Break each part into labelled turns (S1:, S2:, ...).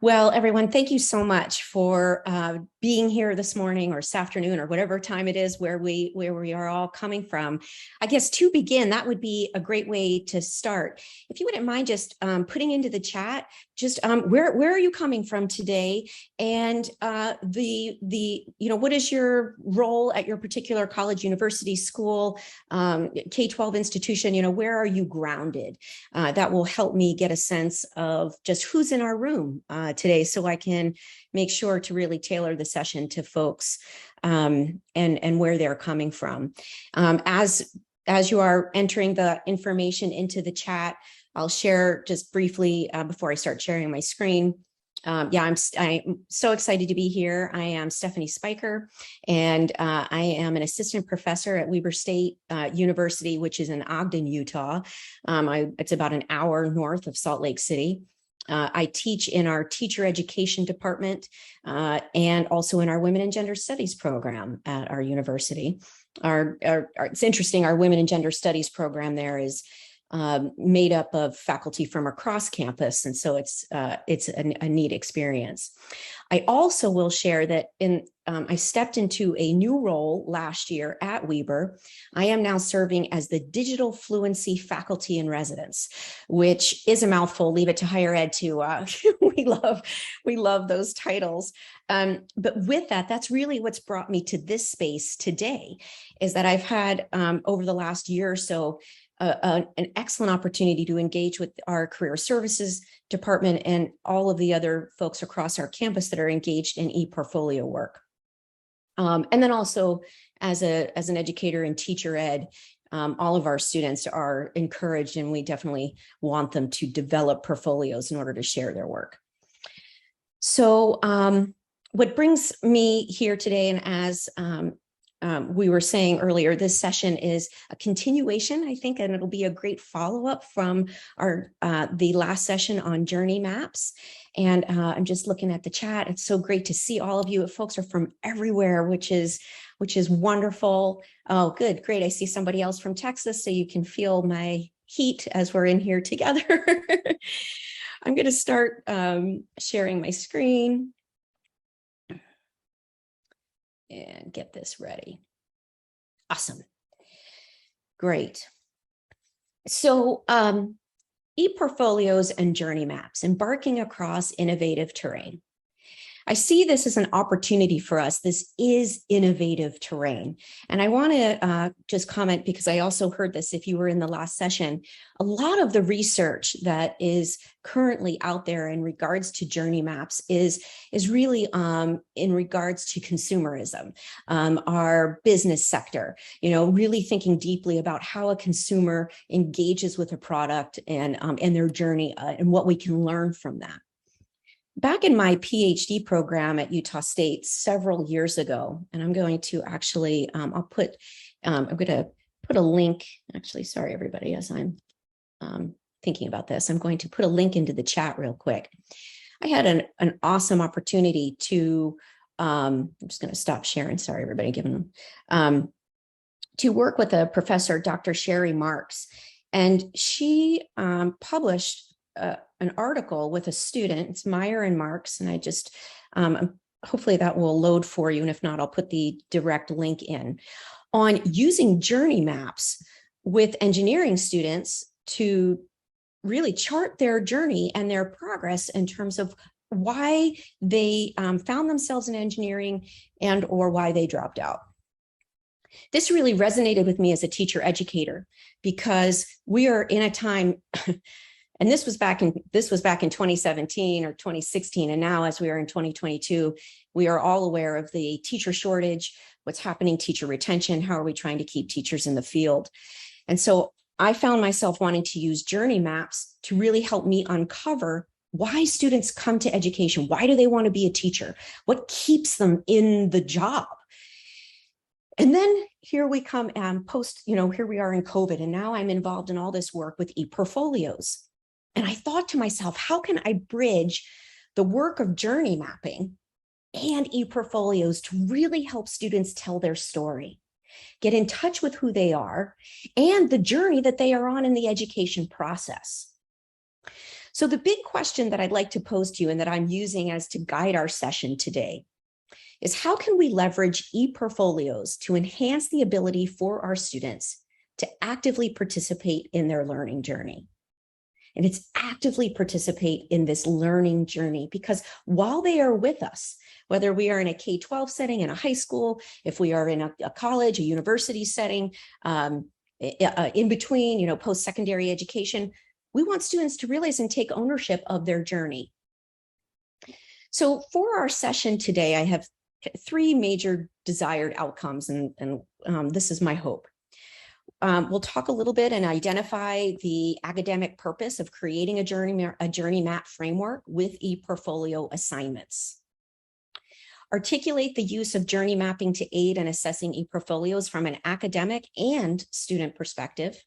S1: Well, everyone, thank you so much for being here this morning or this afternoon or whatever time it is where we are all coming from. I guess to begin, that would be a great way to start. If you wouldn't mind just putting into the chat, just where are you coming from today, and what is your role at your particular college, university, school, K-12 institution? Where are you grounded? That will help me get a sense of just who's in our room today, so I can make sure to really tailor the session to folks and where they're coming from. As you are entering the information into the chat, I'll share just briefly before I start sharing my screen. I'm so excited to be here. I am Stephanie Spiker, and I am an assistant professor at Weber State University, which is in Ogden, Utah. It's about an hour north of Salt Lake City. I teach in our teacher education department and also in our women and gender studies program at our university. It's interesting, our women and gender studies program there is made up of faculty from across campus, and so it's a neat experience. I also will share that I stepped into a new role last year at Weber. I am now serving as the Digital Fluency Faculty in Residence, which is a mouthful. Leave it to higher ed to we love those titles. But with that, that's really what's brought me to this space today, is that I've had over the last year or so an excellent opportunity to engage with our career services department and all of the other folks across our campus that are engaged in e-portfolio work. And then also as an educator in teacher ed, all of our students are encouraged, and we definitely want them to develop portfolios in order to share their work. So what brings me here today, and as we were saying earlier, this session is a continuation, I think, and it'll be a great follow-up from the last session on journey maps. And I'm just looking at the chat. It's so great to see all of you. Folks are from everywhere, which is wonderful. Oh, good, great. I see somebody else from Texas, so you can feel my heat as we're in here together. I'm going to start sharing my screen and get this ready. Awesome. Great. So e-portfolios and journey maps, embarking across innovative terrain. I see this as an opportunity for us. This is innovative terrain. And I want to just comment, because I also heard this if you were in the last session, a lot of the research that is currently out there in regards to journey maps is really in regards to consumerism, our business sector, really thinking deeply about how a consumer engages with a product and their journey and what we can learn from that. Back in my PhD program at Utah State several years ago, and I'm going to actually, I'm going to put a link, actually, sorry, everybody, as I'm thinking about this, I'm going to put a link into the chat real quick. I had an awesome opportunity to, I'm just going to stop sharing, sorry, everybody, to work with a professor, Dr. Sherry Marks, and she published an article with a student. It's Meyer and Marks, and I just hopefully that will load for you, and if not, I'll put the direct link in, on using journey maps with engineering students to really chart their journey and their progress in terms of why they found themselves in engineering and or why they dropped out. This really resonated with me as a teacher educator, because we are in a time and this was back in 2017 or 2016. And now, as we are in 2022, we are all aware of the teacher shortage, what's happening, teacher retention, how are we trying to keep teachers in the field? And so I found myself wanting to use journey maps to really help me uncover why students come to education. Why do they want to be a teacher? What keeps them in the job? And then here we come and here we are in COVID, and now I'm involved in all this work with e-portfolios. And I thought to myself, how can I bridge the work of journey mapping and e-portfolios to really help students tell their story, get in touch with who they are and the journey that they are on in the education process? So the big question that I'd like to pose to you and that I'm using as to guide our session today is, how can we leverage e-portfolios to enhance the ability for our students to actively participate in their learning journey? And it's actively participate in this learning journey, because while they are with us, whether we are in a K-12 setting, in a high school, if we are in a college, a university setting, in between, post-secondary education, we want students to realize and take ownership of their journey. So for our session today, I have three major desired outcomes, and this is my hope. We'll talk a little bit and identify the academic purpose of creating a journey map framework with e-portfolio assignments. Articulate the use of journey mapping to aid in assessing e-portfolios from an academic and student perspective.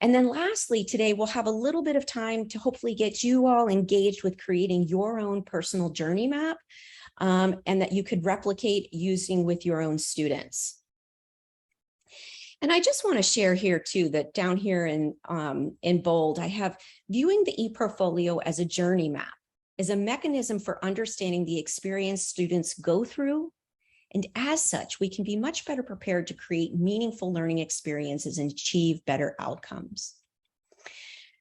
S1: And then lastly, today we'll have a little bit of time to hopefully get you all engaged with creating your own personal journey map, and that you could replicate using with your own students. And I just want to share here too, that down here in bold, I have viewing the e-portfolio as a journey map, is a mechanism for understanding the experience students go through. And as such, we can be much better prepared to create meaningful learning experiences and achieve better outcomes.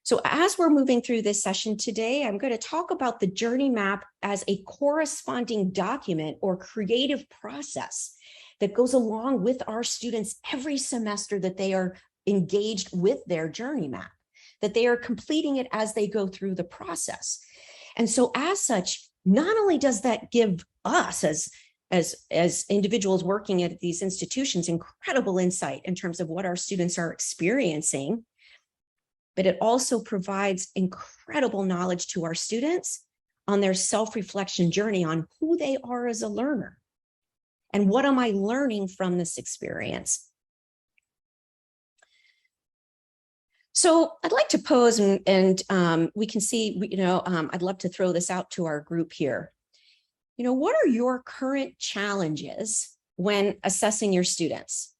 S1: So as we're moving through this session today, I'm going to talk about the journey map as a corresponding document or creative process that goes along with our students every semester that they are engaged with their journey map, that they are completing it as they go through the process. And so as such, not only does that give us as individuals working at these institutions incredible insight in terms of what our students are experiencing, but it also provides incredible knowledge to our students on their self-reflection journey on who they are as a learner. And what am I learning from this experience? So I'd like to pose, and we can see, I'd love to throw this out to our group here. What are your current challenges when assessing your students?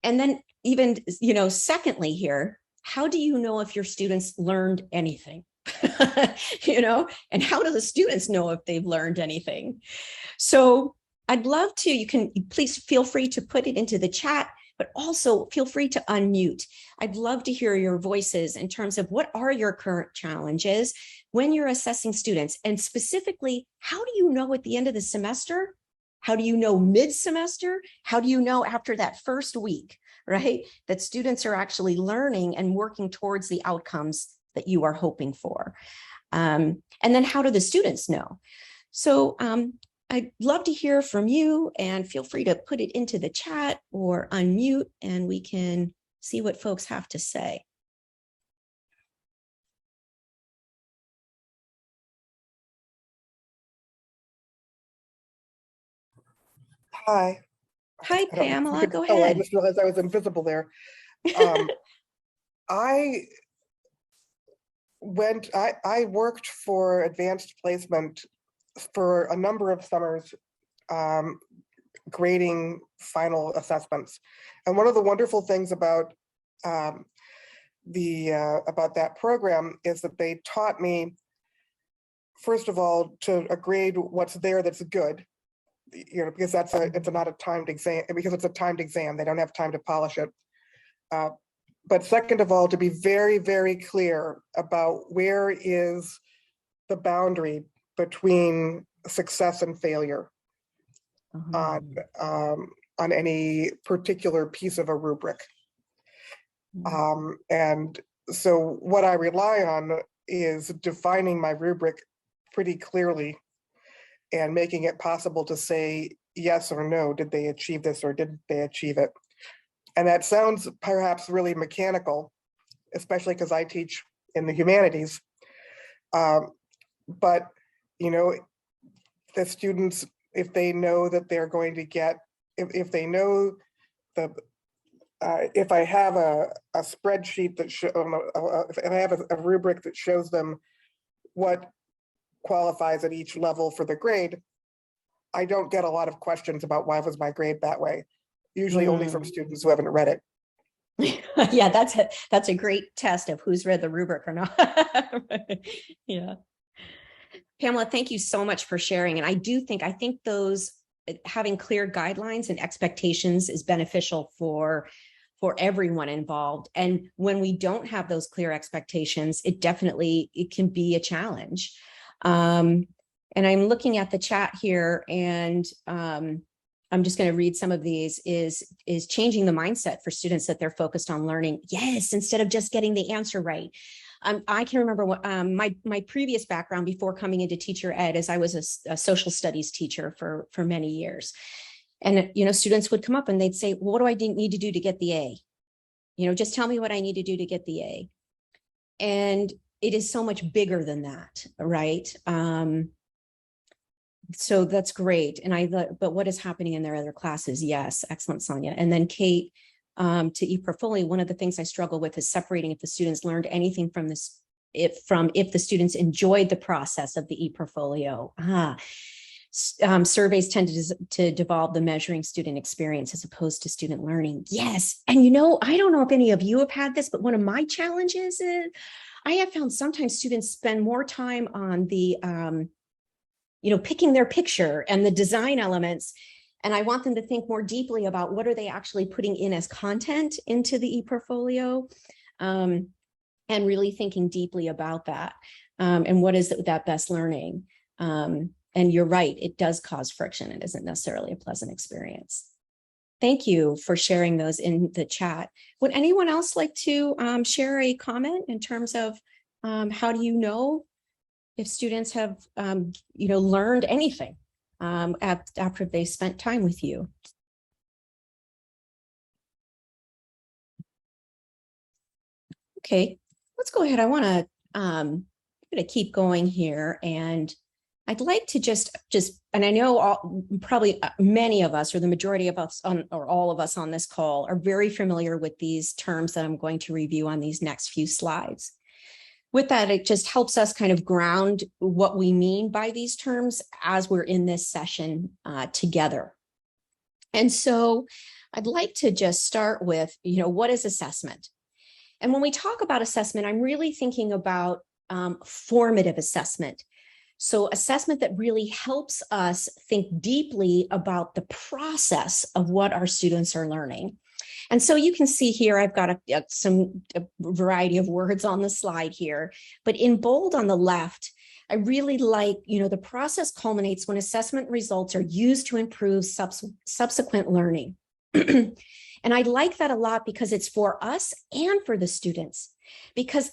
S1: And then even, secondly here, how do you know if your students learned anything? And how do the students know if they've learned anything? So I'd love to, you can please feel free to put it into the chat, but also feel free to unmute. I'd love to hear your voices in terms of what are your current challenges when you're assessing students, and specifically, how do you know at the end of the semester? How do you know mid-semester? How do you know after that first week, right? That students are actually learning and working towards the outcomes that you are hoping for. And then how do the students know? So I'd love to hear from you, and feel free to put it into the chat or unmute, and we can see what folks have to say.
S2: Hi.
S1: Hi, Pamela, go ahead.
S2: I just realized I was invisible there. I worked for advanced placement for a number of summers, grading final assessments. And one of the wonderful things about that program is that they taught me, first of all, to grade what's there that's good, because it's not a timed exam, because it's a timed exam, they don't have time to polish it. But second of all, to be very, very clear about where is the boundary between success and failure on any particular piece of a rubric. And so what I rely on is defining my rubric pretty clearly and making it possible to say yes or no, did they achieve this or didn't they achieve it? And that sounds perhaps really mechanical, especially because I teach in the humanities. But, the students, if they know that they're going to get, if they know if I have a spreadsheet that if I have a rubric that shows them what qualifies at each level for the grade, I don't get a lot of questions about why was my grade that way, usually only from students who haven't read it.
S1: Yeah, that's a great test of who's read the rubric or not. Yeah. Pamela, thank you so much for sharing. And I think those having clear guidelines and expectations is beneficial for everyone involved. And when we don't have those clear expectations, it can be a challenge. And I'm looking at the chat here, and I'm just going to read some of these. Is changing the mindset for students that they're focused on learning. Yes, instead of just getting the answer right. I can remember what my previous background before coming into teacher ed is I was a social studies teacher for many years. And, students would come up and they'd say, well, what do I need to do to get the A? Just tell me what I need to do to get the A. And it is so much bigger than that, right? So that's great. But what is happening in their other classes? Yes, excellent, Sonia. And then Kate, to ePortfolio, one of the things I struggle with is separating if the students learned anything from this, if the students enjoyed the process of the ePortfolio. Surveys tend to devolve the measuring student experience as opposed to student learning. Yes. And I don't know if any of you have had this, but one of my challenges is I have found sometimes students spend more time on the, picking their picture and the design elements. And I want them to think more deeply about what are they actually putting in as content into the ePortfolio, and really thinking deeply about that. And what is that best learning? And you're right, it does cause friction. It isn't necessarily a pleasant experience. Thank you for sharing those in the chat. Would anyone else like to share a comment in terms of how do you know if students have learned anything after they spent time with you? Okay, let's go ahead. I want to I'm going to keep going here, and I'd like to just, and I know probably many of us, or the majority of us or all of us on this call are very familiar with these terms that I'm going to review on these next few slides. With that, it just helps us kind of ground what we mean by these terms as we're in this session together. And so I'd like to just start with, what is assessment? And when we talk about assessment, I'm really thinking about formative assessment. So assessment that really helps us think deeply about the process of what our students are learning. And so you can see here, I've got a variety of words on the slide here, but in bold on the left, I really like, the process culminates when assessment results are used to improve subsequent learning. And I like that a lot because it's for us and for the students, because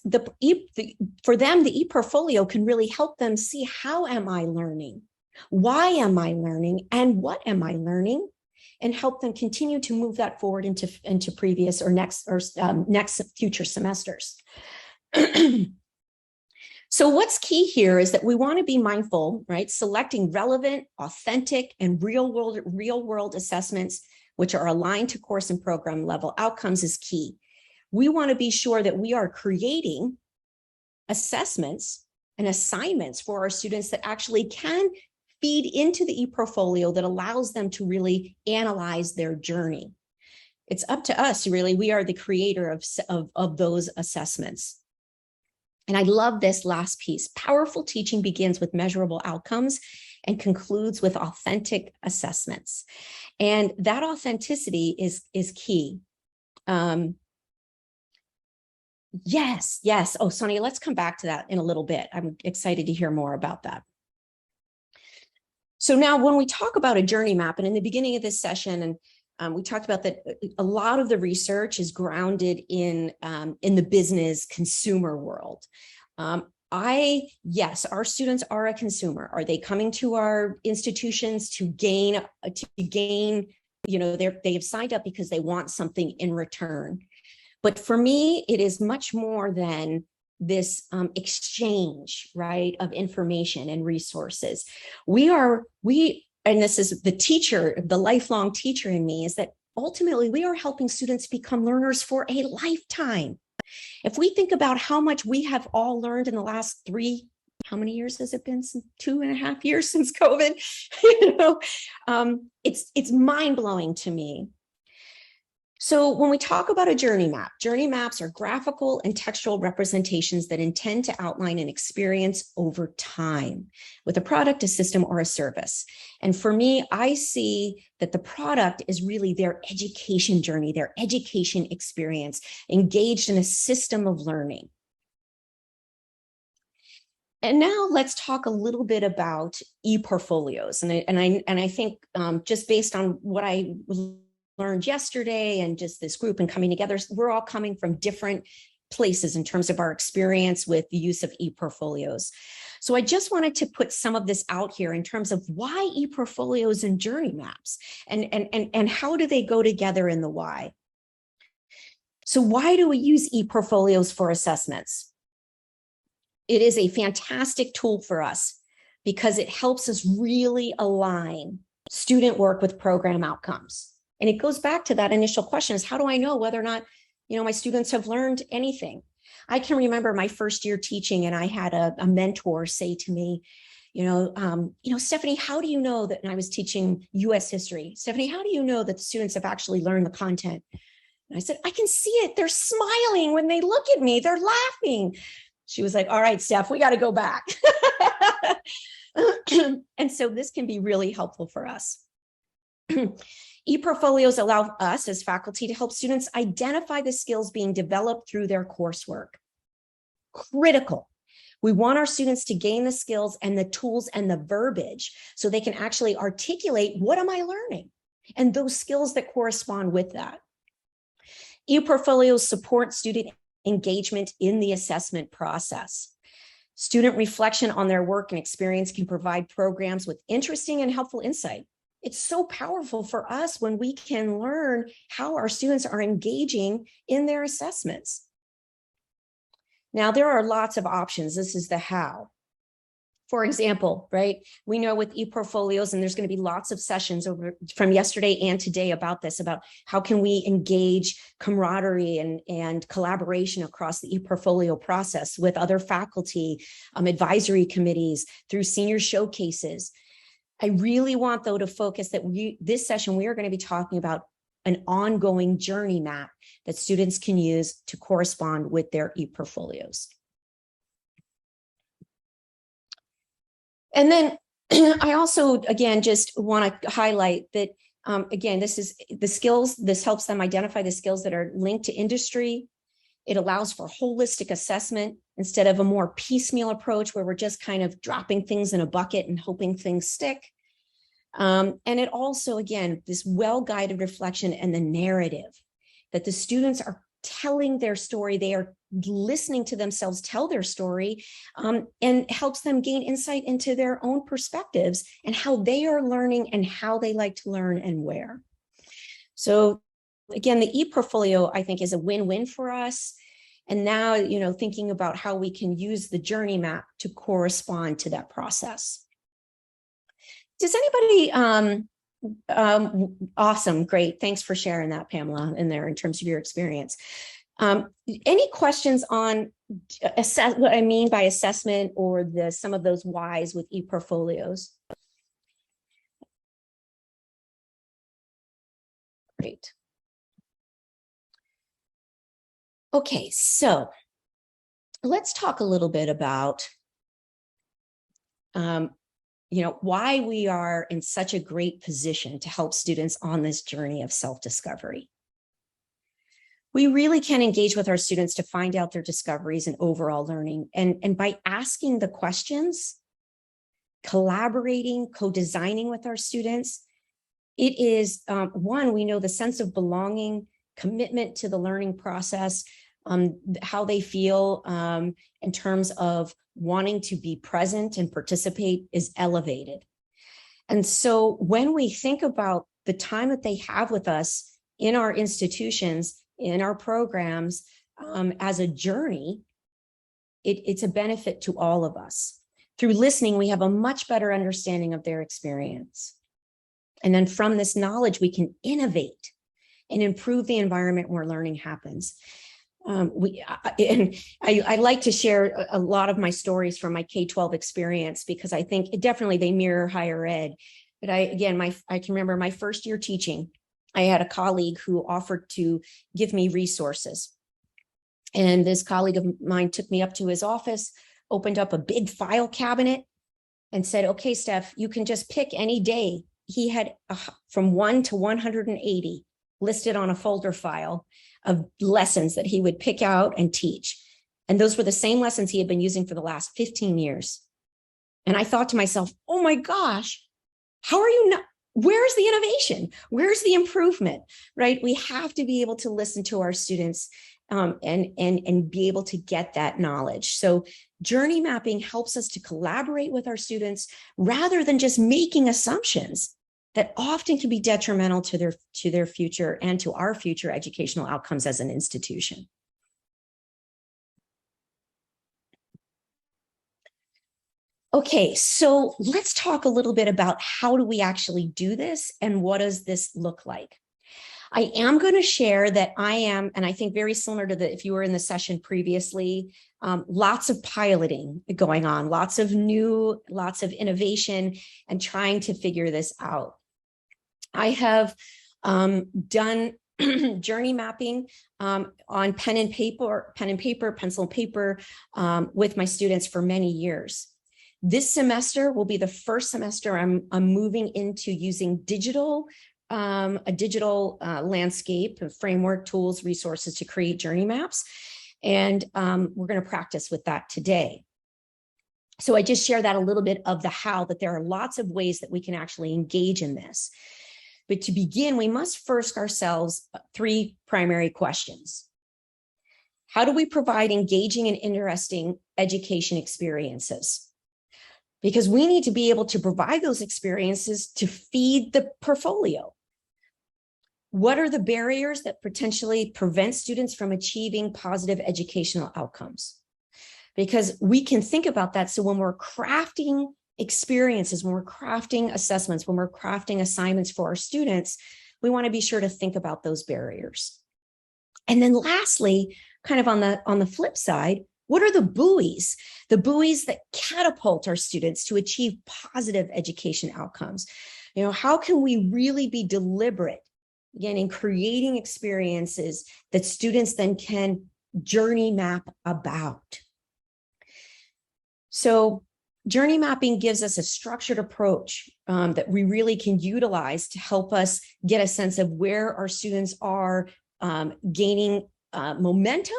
S1: for them, the ePortfolio can really help them see, how am I learning? Why am I learning? And what am I learning? And help them continue to move that forward into previous or next future semesters. So what's key here is that we want to be mindful, right? Selecting relevant, authentic, and real world assessments, which are aligned to course and program level outcomes, is key. We want to be sure that we are creating assessments and assignments for our students that actually can feed into the ePortfolio that allows them to really analyze their journey. It's up to us, really. We are the creator of those assessments. And I love this last piece. Powerful teaching begins with measurable outcomes and concludes with authentic assessments. And that authenticity is key. Yes. Oh, Sonia, let's come back to that in a little bit. I'm excited to hear more about that. So now when we talk about a journey map, and in the beginning of this session, and we talked about that a lot of the research is grounded in the business consumer world. Yes, our students are a consumer. Are they coming to our institutions to gain, they have signed up because they want something in return. But for me, it is much more than this exchange, right, of information and resources. And this is the lifelong teacher in me, is that ultimately we are helping students become learners for a lifetime. If we think about how much we have all learned in the last how many years has it been? 2.5 years since COVID. It's mind-blowing to me. So when we talk about a journey maps are graphical and textual representations that intend to outline an experience over time with a product, a system, or a service. And for me, I see that the product is really their education journey, their education experience, engaged in a system of learning. And now let's talk a little bit about e-portfolios. And I think just based on what I learned yesterday and just this group and coming together, we're all coming from different places in terms of our experience with the use of e-portfolios. So I just wanted to put some of this out here in terms of why e-portfolios and journey maps and how do they go together in the why. So why do we use e-portfolios for assessments? It is a fantastic tool for us because it helps us really align student work with program outcomes. And it goes back to that initial question is how do I know whether or not, my students have learned anything? I can remember my first year teaching and I had a mentor say to me, Stephanie, how do you know that, and I was teaching US history, Stephanie, how do you know that the students have actually learned the content? And I said, I can see it. They're smiling when they look at me. They're laughing. She was like, all right, Steph, we got to go back. And so this can be really helpful for us. E-portfolios allow us as faculty to help students identify the skills being developed through their coursework. Critical. We want our students to gain the skills and the tools and the verbiage so they can actually articulate, what am I learning? And those skills that correspond with that. E-portfolios support student engagement in the assessment process. Student reflection on their work and experience can provide programs with interesting and helpful insight. It's so powerful for us when we can learn how our students are engaging in their assessments. Now, there are lots of options. This is the how. For example, right, we know with e-portfolios, and there's going to be lots of sessions over from yesterday and today about this, about how can we engage camaraderie and collaboration across the e-portfolio process with other faculty, advisory committees, through senior showcases. I really want, though, to focus that this session, we are going to be talking about an ongoing journey map that students can use to correspond with their e-portfolios. And then I also, again, just want to highlight that, again, this is the skills, this helps them identify the skills that are linked to industry. It allows for holistic assessment instead of a more piecemeal approach where we're just kind of dropping things in a bucket and hoping things stick. And it also, again, this well-guided reflection and the narrative that the students are telling their story, they are listening to themselves tell their story, and helps them gain insight into their own perspectives and how they are learning and how they like to learn and where. So again, the e-portfolio, I think, is a win-win for us. And now, thinking about how we can use the journey map to correspond to that process. Does anybody, awesome, great. Thanks for sharing that, Pamela, in there in terms of your experience. Any questions on what I mean by assessment or some of those whys with e-portfolios? Great. Okay, so let's talk a little bit about why we are in such a great position to help students on this journey of self-discovery. We really can engage with our students to find out their discoveries and overall learning. And by asking the questions, collaborating, co-designing with our students, it is, one, we know the sense of belonging, commitment to the learning process, how they feel in terms of wanting to be present and participate is elevated. And so when we think about the time that they have with us in our institutions, in our programs, as a journey, it's a benefit to all of us. Through listening, we have a much better understanding of their experience. And then from this knowledge, we can innovate and improve the environment where learning happens. I like to share a lot of my stories from my K-12 experience because I think they mirror higher ed. But I can remember my first year teaching, I had a colleague who offered to give me resources. And this colleague of mine took me up to his office, opened up a big file cabinet, and said, okay, Steph, you can just pick any day. He had from 1 to 180 listed on a folder file of lessons that he would pick out and teach. And those were the same lessons he had been using for the last 15 years. And I thought to myself, oh my gosh, how are you not? Where's the innovation? Where's the improvement, right? We have to be able to listen to our students and be able to get that knowledge. So journey mapping helps us to collaborate with our students rather than just making assumptions that often can be detrimental to their future and to our future educational outcomes as an institution. Okay, so let's talk a little bit about how do we actually do this and what does this look like? I am going to share that I am, and I think very similar to if you were in the session previously, lots of piloting going on, lots of innovation and trying to figure this out. I have done journey mapping on pen and paper, pencil and paper with my students for many years. This semester will be the first semester I'm moving into using a digital landscape, framework, tools, resources to create journey maps. And we're going to practice with that today. So I just share that a little bit of the how, that there are lots of ways that we can actually engage in this. But to begin, we must first ourselves 3 primary questions. How do we provide engaging and interesting education experiences? Because we need to be able to provide those experiences to feed the portfolio. What are the barriers that potentially prevent students from achieving positive educational outcomes? Because we can think about that. So when we're crafting experiences, when we're crafting assessments, when we're crafting assignments for our students, we want to be sure to think about those barriers. And then lastly, kind of on the flip side, what are the buoys that catapult our students to achieve positive education outcomes? You know, how can we really be deliberate, again, in creating experiences that students then can journey map about? So journey mapping gives us a structured approach that we really can utilize to help us get a sense of where our students are gaining momentum,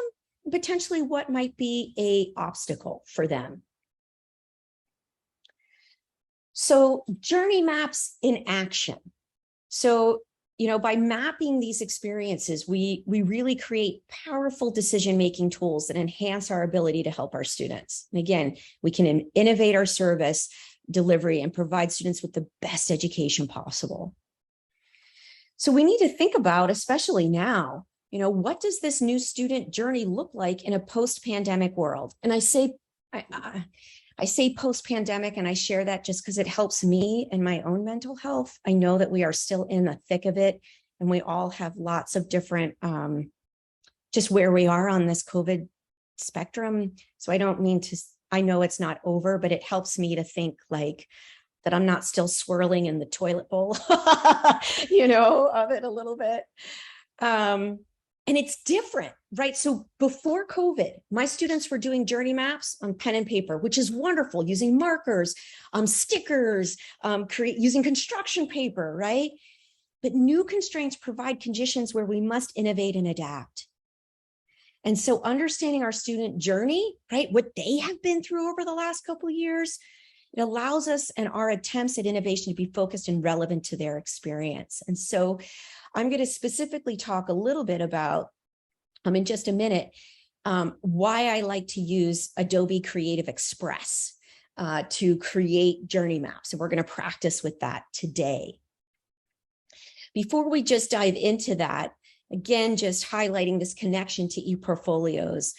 S1: potentially what might be an obstacle for them. So journey maps in action. So, you know, by mapping these experiences, we really create powerful decision-making tools that enhance our ability to help our students. And again, we can innovate our service delivery and provide students with the best education possible. So we need to think about, especially now, you know, what does this new student journey look like in a post-pandemic world? And I say post-pandemic, and I share that just because it helps me in my own mental health. I know that we are still in the thick of it, and we all have lots of different, just where we are on this COVID spectrum. So I don't mean to, I know it's not over, but it helps me to think like that I'm not still swirling in the toilet bowl, you know, of it a little bit. And it's different, right? So before COVID, my students were doing journey maps on pen and paper, which is wonderful, using markers, stickers, using construction paper, right? But new constraints provide conditions where we must innovate and adapt. And so understanding our student journey, right, what they have been through over the last couple of years, it allows us and our attempts at innovation to be focused and relevant to their experience. And so I'm going to specifically talk a little bit about, in just a minute, why I like to use Adobe Creative Express to create journey maps. And we're going to practice with that today. Before we just dive into that, again, just highlighting this connection to ePortfolios,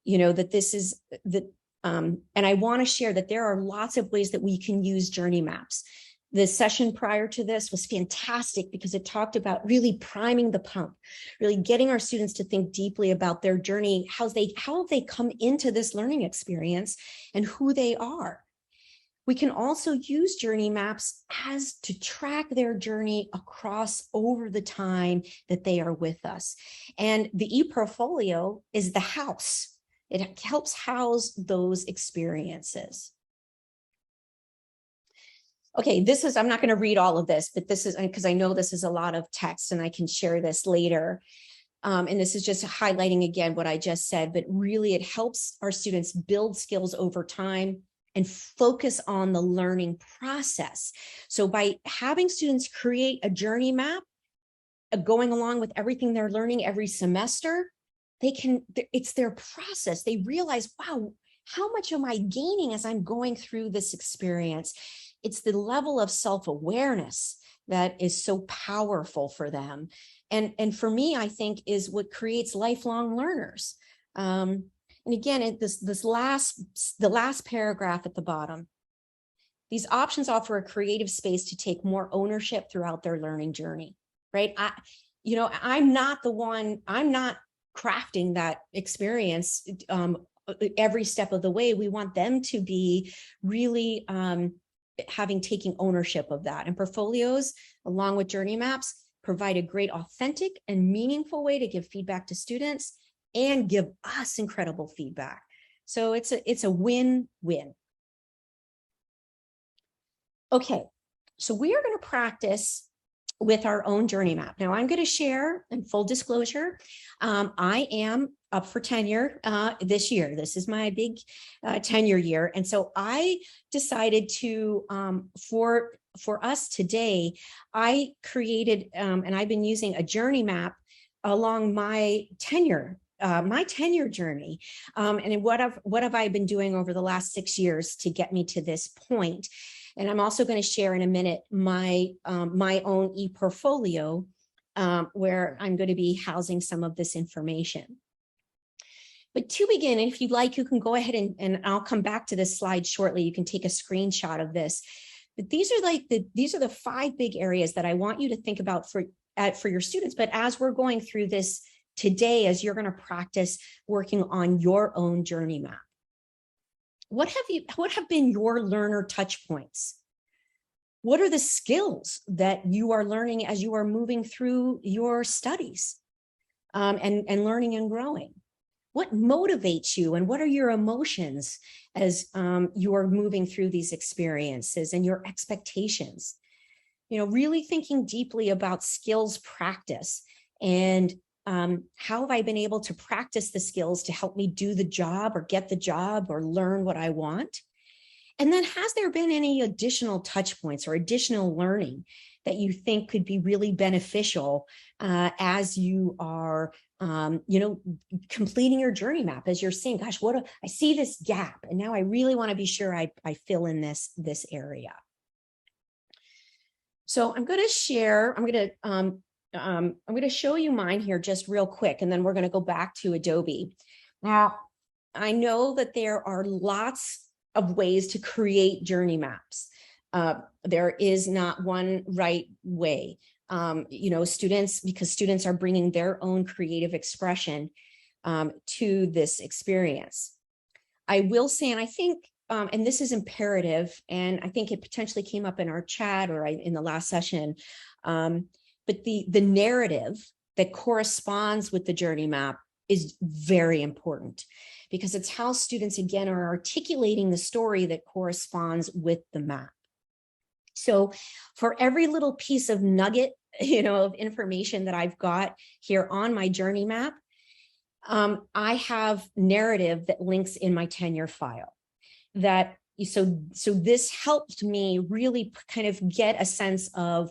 S1: you know, that this is that, and I want to share that there are lots of ways that we can use journey maps. The session prior to this was fantastic because it talked about really priming the pump, really getting our students to think deeply about their journey, how they come into this learning experience and who they are. We can also use journey maps as to track their journey across over the time that they are with us. And the ePortfolio is the house. It helps house those experiences. Okay, I'm not going to read all of this, but this is because I know this is a lot of text and I can share this later. And this is just highlighting again what I just said, but really it helps our students build skills over time and focus on the learning process. So by having students create a journey map, going along with everything they're learning every semester, it's their process. They realize, wow, how much am I gaining as I'm going through this experience? It's the level of self-awareness that is so powerful for them. And for me, I think is what creates lifelong learners. And again, the last paragraph at the bottom, these options offer a creative space to take more ownership throughout their learning journey, right? I'm not crafting that experience every step of the way. We want them to be really taking ownership of that. And portfolios, along with journey maps, provide a great, authentic, and meaningful way to give feedback to students and give us incredible feedback. So it's a win-win. Okay, so we are going to practice with our own journey map. Now I'm going to share, in full disclosure, I am up for tenure this year. This is my big tenure year. And so I decided to, for us today, I created, and I've been using a journey map along my tenure journey. And what have I been doing over the last 6 years to get me to this point? And I'm also going to share in a minute my own ePortfolio, where I'm going to be housing some of this information. But to begin, if you'd like, you can go ahead and I'll come back to this slide shortly. You can take a screenshot of this. But these are the 5 big areas that I want you to think about for your students. But as we're going through this today, as you're going to practice working on your own journey map. What have been your learner touch points? What are the skills that you are learning as you are moving through your studies and learning and growing? What motivates you and what are your emotions as you are moving through these experiences and your expectations? Really thinking deeply about skills practice and how have I been able to practice the skills to help me do the job or get the job or learn what I want? And then has there been any additional touch points or additional learning that you think could be really beneficial as you are, completing your journey map, as you're saying, gosh, I see this gap and now I really want to be sure I fill in this area. So I'm going to share, I'm going to show you mine here just real quick, and then we're going to go back to Adobe. Now, I know that there are lots of ways to create journey maps. There is not one right way. Because students are bringing their own creative expression to this experience. I will say, and I think, and this is imperative, and I think it potentially came up in our chat or in the last session, but the narrative that corresponds with the journey map is very important because it's how students, again, are articulating the story that corresponds with the map. So for every little piece of nugget, of information that I've got here on my journey map, I have narrative that links in my tenure file. So this helped me really kind of get a sense of,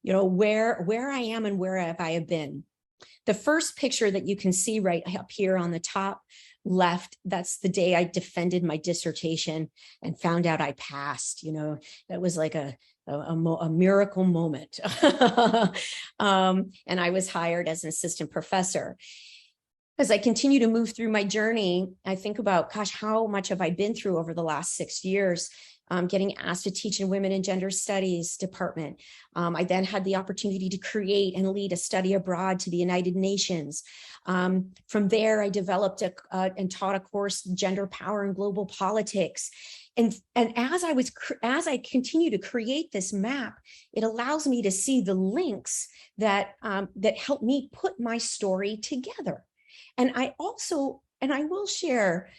S1: where I am and where have I been. The first picture that you can see right up here on the top left, that's the day I defended my dissertation and found out I passed. That was like a miracle moment. And I was hired as an assistant professor. As I continue to move through my journey, I think about, gosh, how much have I been through over the last 6 years? Getting asked to teach in Women and Gender Studies department. I then had the opportunity to create and lead a study abroad to the United Nations. From there, I developed and taught a course, Gender Power and Global Politics. And as I continue to create this map, it allows me to see the links that that help me put my story together. And I will share,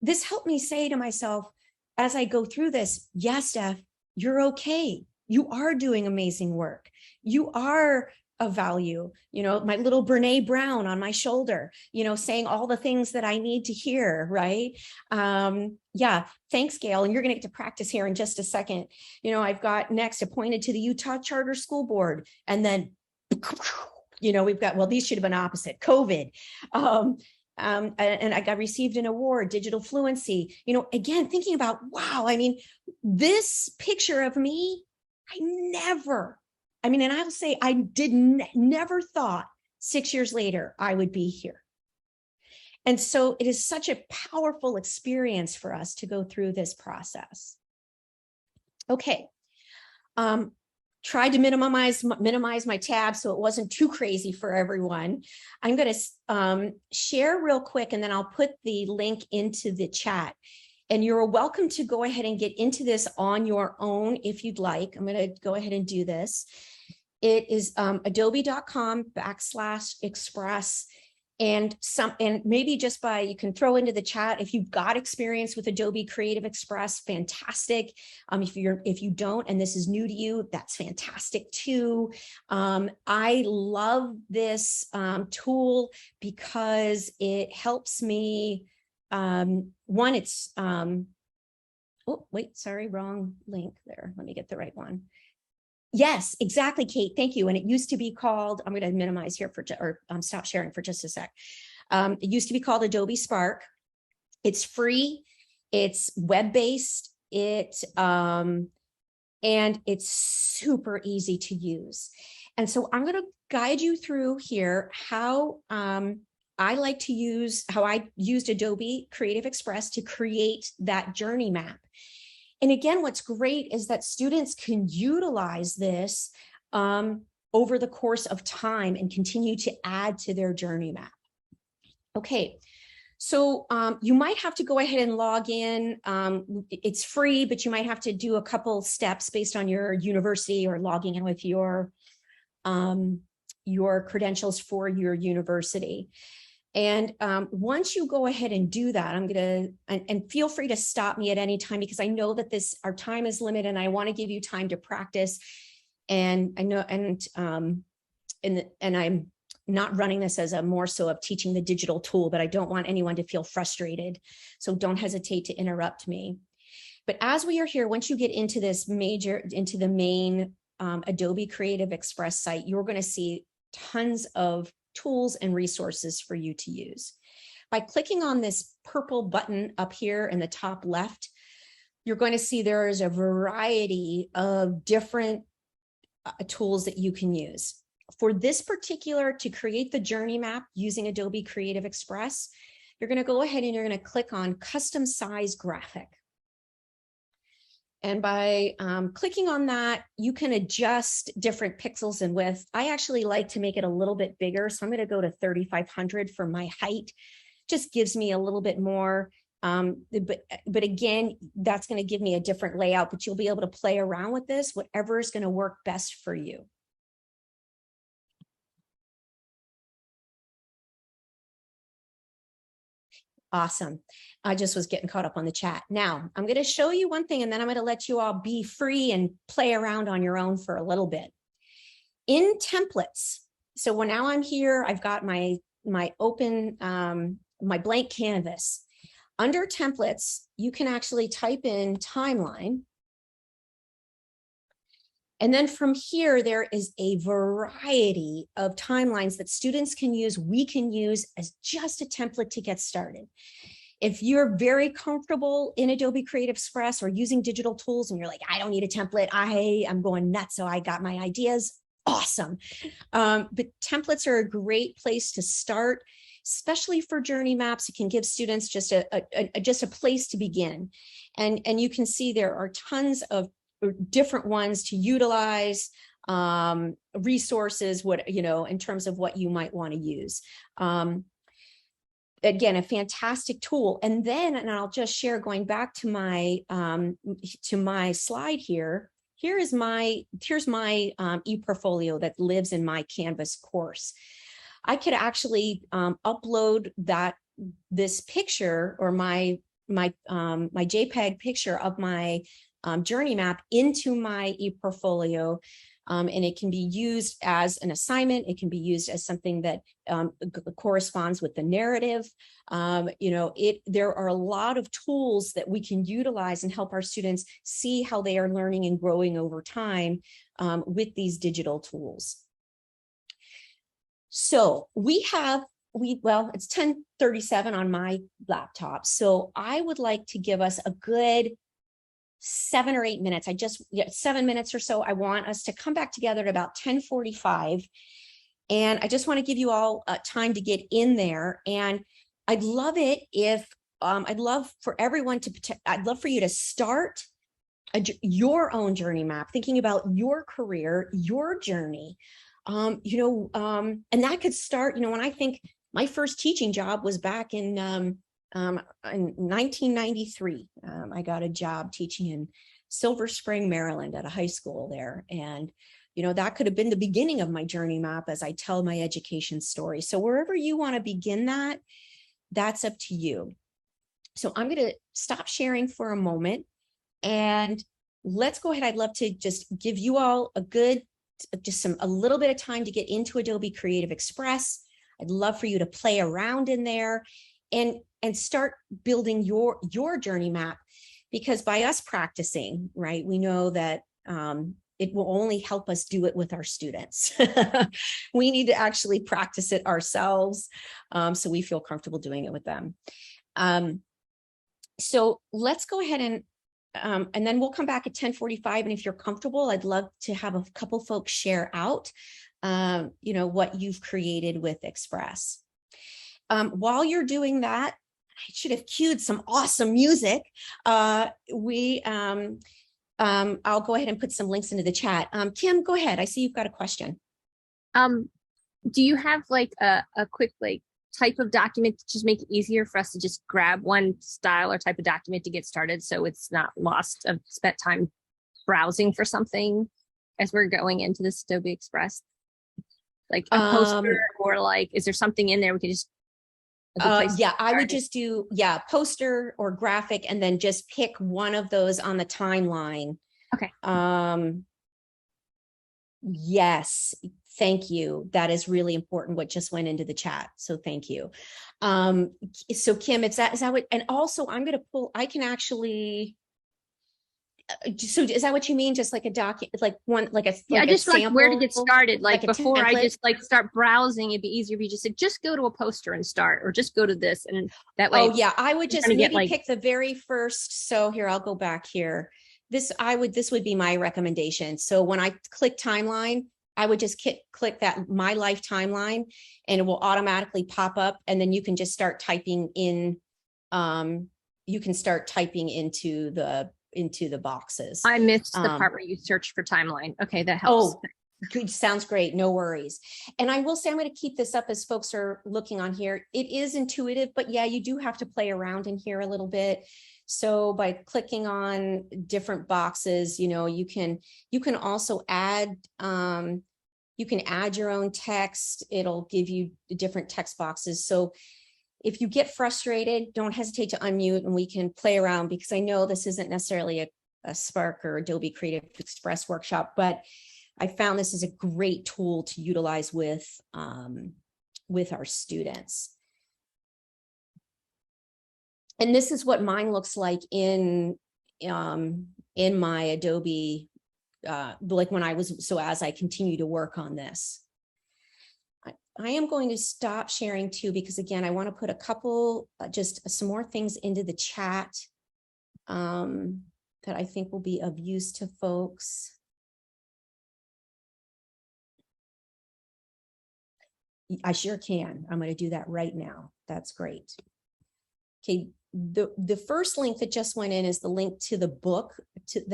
S1: this helped me say to myself as I go through this, yes, Steph, you're okay. You are doing amazing work. You are of value. My little Brene Brown on my shoulder, saying all the things that I need to hear, right? Yeah, thanks, Gail. And you're going to get to practice here in just a second. I've got next appointed to the Utah Charter School Board. And then, we've got, well, these should have been opposite, COVID. And I got received an award, digital fluency, again, thinking about, wow, this picture of me, and I'll say I never thought 6 years later I would be here. And so it is such a powerful experience for us to go through this process. Okay. Tried to minimize my tab so it wasn't too crazy for everyone. I'm going to share real quick, and then I'll put the link into the chat. And you're welcome to go ahead and get into this on your own if you'd like. I'm going to go ahead and do this. It is adobe.com/express. And maybe just you can throw into the chat if you've got experience with Adobe Creative Express, fantastic. If you don't, and this is new to you, that's fantastic too. I love this tool because it helps me. One, it's oh wait, sorry, wrong link there. Let me get the right one. Yes, exactly, Kate. Thank you. And it used to be called, I'm going to minimize here stop sharing for just a sec. It used to be called Adobe Spark. It's free. It's web-based. And it's super easy to use. And so I'm going to guide you through here how I used Adobe Creative Express to create that journey map. And again, what's great is that students can utilize this over the course of time and continue to add to their journey map. Okay, so you might have to go ahead and log in. It's free, but you might have to do a couple steps based on your university or logging in with your credentials for your university. And once you go ahead and do that, I'm going to, and feel free to stop me at any time, because I know that our time is limited and I want to give you time to practice. And I know, and I'm not running this as a more so of teaching the digital tool, but I don't want anyone to feel frustrated. So don't hesitate to interrupt me. But as we are here, once you get into into the main Adobe Creative Express site, you're going to see tons of tools and resources for you to use. By clicking on this purple button up here in the top left, you're going to see there is a variety of different tools that you can use. For this particular, to create the journey map using Adobe Creative Express, you're going to go ahead and you're going to click on Custom Size Graphic. And by clicking on that, you can adjust different pixels and width. I actually like to make it a little bit bigger, so I'm going to go to 3,500 for my height. Just gives me a little bit more. But again, that's going to give me a different layout, but you'll be able to play around with this, whatever is going to work best for you. Awesome. I just was getting caught up on the chat. Now, I'm going to show you one thing, and then I'm going to let you all be free and play around on your own for a little bit. In templates, so now I'm here, I've got my open, my blank canvas. Under templates, you can actually type in timeline. And then from here, there is a variety of timelines that students can use, we can use as just a template to get started. If you're very comfortable in Adobe Creative Express or using digital tools and you're like, I don't need a template, I'm going nuts, so I got my ideas, awesome. But templates are a great place to start, especially for journey maps. It can give students just a place to begin. And you can see there are tons of different ones to utilize, resources, in terms of what you might want to use. again, a fantastic tool. And then, and I'll just share, going back to my slide here. Here's my ePortfolio that lives in my Canvas course. I could actually upload this picture, or my JPEG picture of my journey map into my ePortfolio. And it can be used as an assignment. It can be used as something that corresponds with the narrative. There are a lot of tools that we can utilize and help our students see how they are learning and growing over time with these digital tools. So it's 10:37 on my laptop. So I would like to give us a good 7 or 8 minutes. 7 minutes or so. I want us to come back together at about 10:45. And I just want to give you all time to get in there. And I'd love it if, I'd love for you to start your own journey map, thinking about your career, your journey. And that could start, when I think my first teaching job was back in 1993. I got a job teaching in Silver Spring, Maryland at a high school there. And, that could have been the beginning of my journey map as I tell my education story. So wherever you want to begin that's up to you. So I'm going to stop sharing for a moment and let's go ahead. I'd love to just give you all a little bit of time to get into Adobe Creative Express. I'd love for you to play around in there and start building your journey map, because by us practicing, right, we know that it will only help us do it with our students. We need to actually practice it ourselves so we feel comfortable doing it with them. So let's go ahead and then we'll come back at 10:45. And if you're comfortable, I'd love to have a couple folks share out, what you've created with Express. While you're doing that, I should have cued some awesome music. I'll go ahead and put some links into the chat. Kim, go ahead. I see you've got a question.
S3: Do you have like a quick type of document to just make it easier for us to just grab one style or type of document to get started, so it's not lost of spent time browsing for something as we're going into this Adobe Express? Like a poster, or is there something in there we could just
S1: I would just do poster or graphic, and then just pick one of those on the timeline.
S3: Okay.
S1: Yes, thank you. That is really important, what just went into the chat. So thank you. So Kim, is that what, and also I'm going to I can actually, so is that what you mean? Just like a document, like one, like a,
S3: yeah,
S1: like
S3: I just
S1: a
S3: like
S1: sample,
S3: where to get started. Like before
S1: template?
S3: I just start browsing, it'd be easier if you just said, just go to a poster and start, or just go to this. And that way.
S1: Oh yeah. I would just maybe pick the very first. So here, I'll go back here. This would be my recommendation. So when I click timeline, I would just click that My Life timeline, and it will automatically pop up. And then you can just start typing in, you can start typing into the boxes.
S3: I missed the part where you search for timeline. Okay, that helps.
S1: Oh, good. Sounds great. No worries. And I will say, I'm going to keep this up as folks are looking on here. It is intuitive, but yeah, you do have to play around in here a little bit. So by clicking on different boxes, you can also add, you can add your own text. It'll give you the different text boxes. So if you get frustrated, don't hesitate to unmute and we can play around, because I know this isn't necessarily a Spark or Adobe Creative Express workshop, but I found this is a great tool to utilize with our students. And this is what mine looks like in my Adobe, like when I was, so as I continue to work on this. I am going to stop sharing too, because again, I want to put a couple, just some more things into the chat that I think will be of use to folks. I sure can. I'm going to do that right now. That's great. Okay, the first link that just went in is the link to the book I'm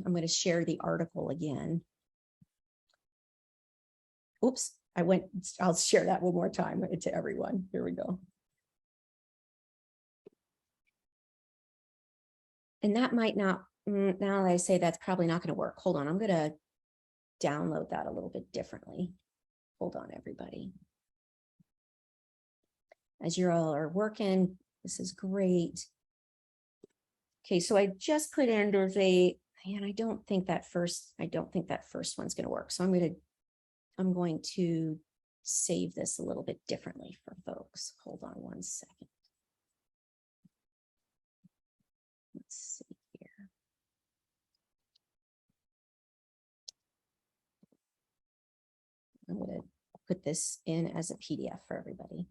S1: going to share the article again. Oops, I'll share that one more time to everyone. Here we go. And that might not, now that I say that's probably not going to work. Hold on, I'm going to download that a little bit differently. Hold on, everybody. As you all are working, this is great. Okay, so I just put in, and I don't think that first one's going to work. So I'm going to save this a little bit differently for folks. Hold on one second. Let's see here. I'm going to put this in as a PDF for everybody.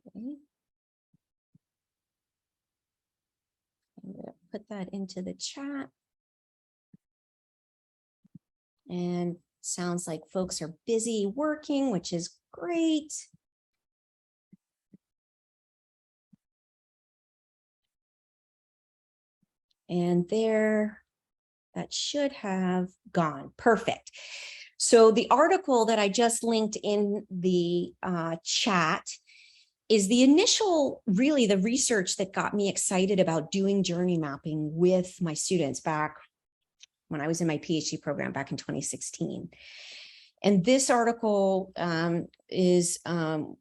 S1: Okay. I'm going to put that into the chat. And sounds like folks are busy working, which is great. And there, that should have gone. Perfect. So the article that I just linked in the chat is the initial, really the research that got me excited about doing journey mapping with my students back when I was in my PhD program back in 2016. And this article is an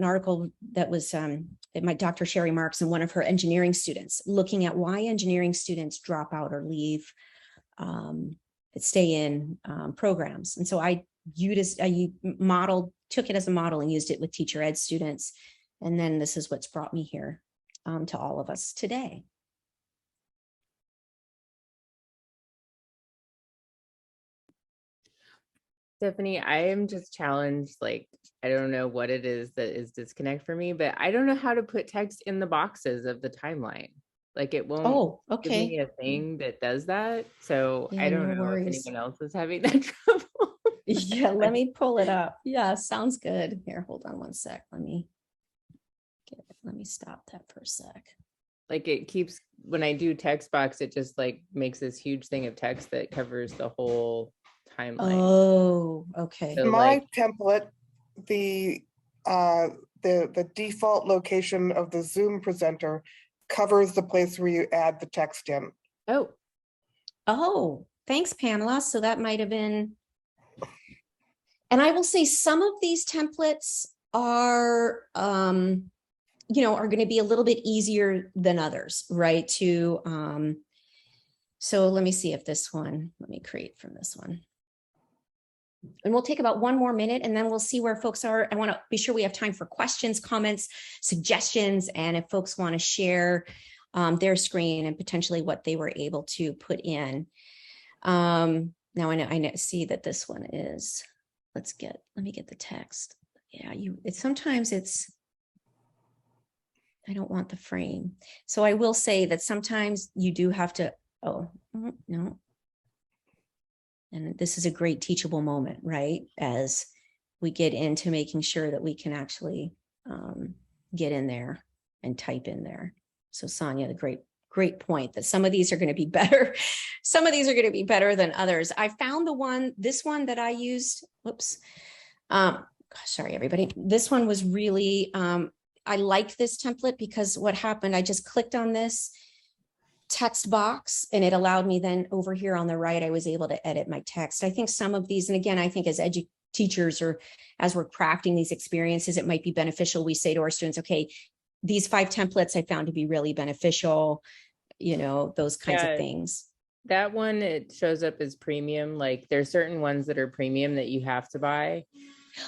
S1: article that was my Dr. Sherry Marks and one of her engineering students, looking at why engineering students drop out or leave, stay in programs. And so I took it as a model and used it with teacher ed students. And then this is what's brought me here to all of us today.
S4: Stephanie, I am just challenged. Like, I don't know what it is that is disconnect for me, but I don't know how to put text in the boxes of the timeline. Like, it won't give me a thing that does that. So
S1: Yeah,
S4: I don't know if anyone else is having that trouble.
S1: Yeah, let me pull it up. Yeah, sounds good. Here, hold on one sec. Let me stop that for a sec.
S4: Like, it keeps, when I do text box, it just like makes this huge thing of text that covers the whole timeline.
S1: Oh, okay.
S4: So,
S2: My template, the default location of the Zoom presenter covers the place where you add the text in.
S1: Oh, thanks, Pamela. So that might have been, and I will say some of these templates are, are going to be a little bit easier than others, right? So let me see if this one, let me create from this one. And we'll take about one more minute and then we'll see where folks are. I want to be sure we have time for questions, comments, suggestions, and if folks want to share their screen and potentially what they were able to put in. Now I see that this one is, let me get the text. Yeah, sometimes I don't want the frame. So I will say that sometimes you do have to, no. And this is a great teachable moment, right? As we get into making sure that we can actually get in there and type in there. So Sonia, the great point that some of these are going to be better. Some of these are going to be better than others. I found this one that I used, whoops. Sorry, everybody. This one was really, I like this template because what happened, I just clicked on this text box and it allowed me then over here on the right, I was able to edit my text. I think some of these, and again, I think as teachers or as we're crafting these experiences, it might be beneficial. We say to our students, okay, these 5 templates I found to be really beneficial, those kinds of things.
S4: That one, it shows up as premium. Like, there's certain ones that are premium that you have to buy,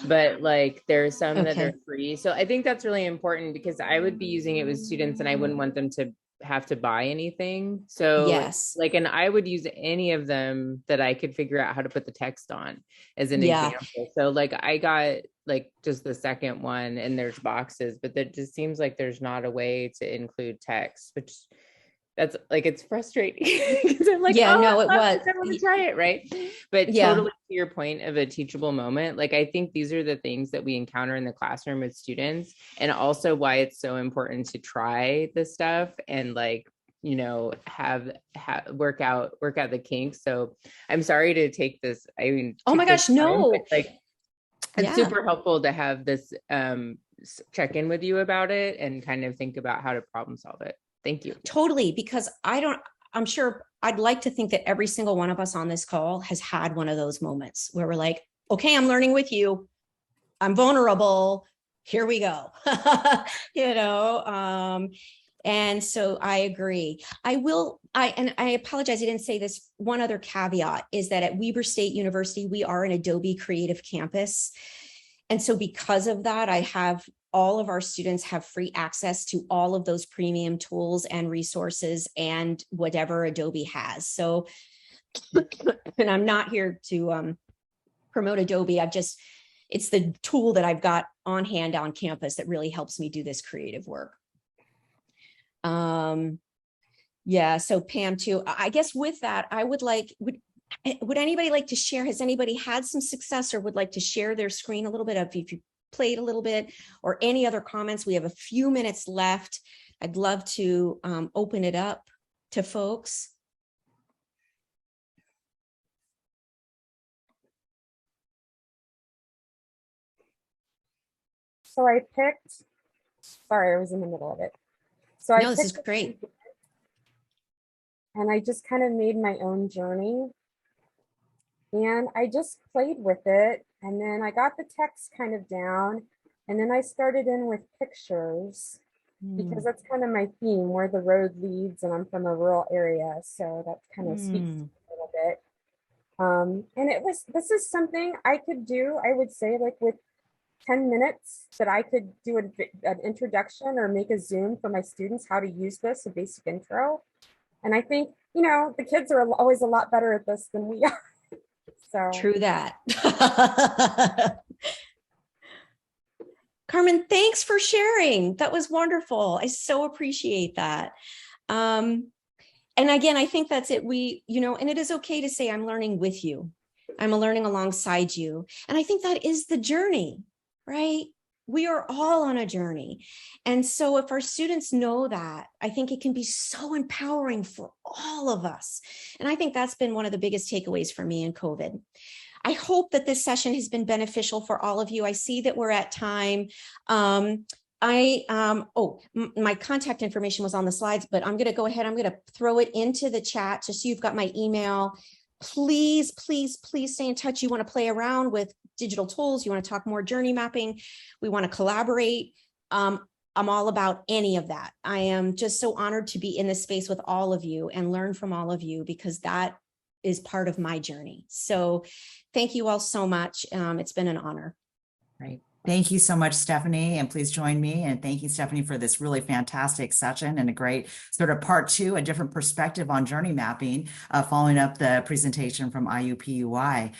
S4: but like there's some that are free. So I think that's really important because I would be using it with students and I wouldn't want them to have to buy anything. So
S1: yes,
S4: like, and I would use any of them that I could figure out how to put the text on as an example. So like I got like just the second one and there's boxes, but that just seems like there's not a way to include text, which That's like, it's frustrating because I'm like,
S1: Yeah,
S4: oh,
S1: no,
S4: I
S1: it
S4: love
S1: was.
S4: this, I want to try it, right? But
S1: Yeah.
S4: totally to your point of a teachable moment, like I think these are the things that we encounter in the classroom with students, and also why it's so important to try this stuff and like, you know, have work out the kinks. So I'm sorry to take this. I mean,
S1: Oh my
S4: take this
S1: gosh,
S4: time, but,
S1: no.
S4: like it's
S1: Yeah,
S4: super helpful to have this check in with you about it and kind of think about how to problem solve it. Thank you.
S1: totally. Because I'm sure I'd like to think that every single one of us on this call has had one of those moments where we're like, okay, I'm learning with you. I'm vulnerable. Here we go. You know, and so I agree. And I apologize, I didn't say this. One other caveat is that at Weber State University, we are an Adobe Creative Campus. And so because of that, all of our students have free access to all of those premium tools and resources and whatever Adobe has. So, and I'm not here to promote Adobe. It's the tool that I've got on hand on campus that really helps me do this creative work. Yeah, so Pam too, I guess with that, I would anybody like to share, has anybody had some success or would like to share their screen a little bit of, if you played a little bit, or any other comments? We have a few minutes left. I'd love to open it up to folks.
S5: So I picked, sorry, I was in the middle of it. So
S1: No, this is great.
S5: And I just kind of made my own journey. And I just played with it. And then I got the text kind of down. And then I started in with pictures because that's kind of my theme, where the road leads, and I'm from a rural area. So that kind of speaks to me a little bit. And this is something I could do, I would say, like with 10 minutes that I could do an introduction or make a Zoom for my students, how to use this, a basic intro. And I think, you know, the kids are always a lot better at this than we are. So
S1: true that. Carmen, thanks for sharing. That was wonderful. I so appreciate that. And again, I think that's it. And it is okay to say I'm learning with you. I'm learning alongside you. And I think that is the journey, right? We are all on a journey. And so if our students know that, I think it can be so empowering for all of us. And I think that's been one of the biggest takeaways for me in COVID. I hope that this session has been beneficial for all of you. I see that we're at time. My contact information was on the slides, but I'm going to go ahead. I'm going to throw it into the chat just so you've got my email. Please, please, please stay in touch. You want to play around with digital tools. You want to talk more journey mapping. We want to collaborate. I'm all about any of that. I am just so honored to be in this space with all of you and learn from all of you, because that is part of my journey. So thank you all so much. It's been an honor.
S6: Right. Thank you so much, Stephanie, and please join me. And thank you, Stephanie, for this really fantastic session and a great sort of part two, a different perspective on journey mapping, following up the presentation from IUPUI.